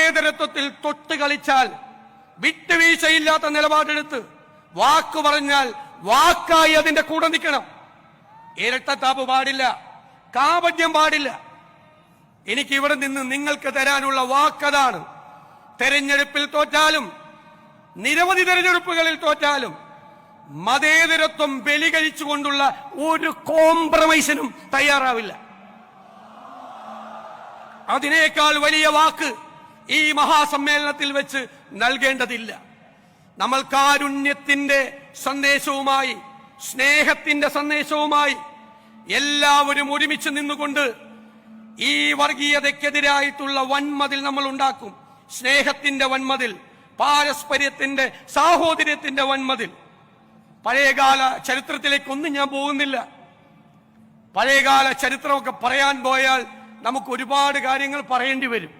മതേതരത്വത്തിൽ തൊട്ട് കളിച്ചാൽ, വിട്ടുവീഴ്ചയില്ലാത്ത നിലപാടെടുത്ത് വാക്ക് പറഞ്ഞാൽ വാക്കായി അതിന്റെ കൂടെ നിൽക്കണം. ഇരട്ടത്താപ്പ് പാടില്ല, കാപട്യം പാടില്ല. എനിക്ക് ഇവിടെ നിന്ന് നിങ്ങൾക്ക് തരാനുള്ള വാക്കതാണ്. തെരഞ്ഞെടുപ്പിൽ തോറ്റാലും, നിരവധി തെരഞ്ഞെടുപ്പുകളിൽ തോറ്റാലും, മതേതരത്വം ബലികഴിച്ചുകൊണ്ടുള്ള ഒരു കോംപ്രമൈസിനും തയ്യാറാവില്ല. അതിനേക്കാൾ വലിയ വാക്ക് ഈ മഹാസമ്മേളനത്തിൽ വെച്ച് നൽകേണ്ടതില്ല. നമ്മൾ കാരുണ്യത്തിന്റെ സന്ദേശവുമായി, സ്നേഹത്തിന്റെ സന്ദേശവുമായി എല്ലാവരും ഒരുമിച്ച് നിന്നുകൊണ്ട് ഈ വർഗീയതയ്ക്കെതിരായിട്ടുള്ള വൻമതിൽ നമ്മൾ ഉണ്ടാക്കും. സ്നേഹത്തിന്റെ വൻമതിൽ, പാരസ്പര്യത്തിന്റെ, സാഹോദര്യത്തിന്റെ വൻമതിൽ. പഴയകാല ചരിത്രത്തിലേക്കൊന്നും ഞാൻ പോകുന്നില്ല. പഴയകാല ചരിത്രമൊക്കെ പറയാൻ പോയാൽ നമുക്ക് ഒരുപാട് കാര്യങ്ങൾ പറയേണ്ടി വരും.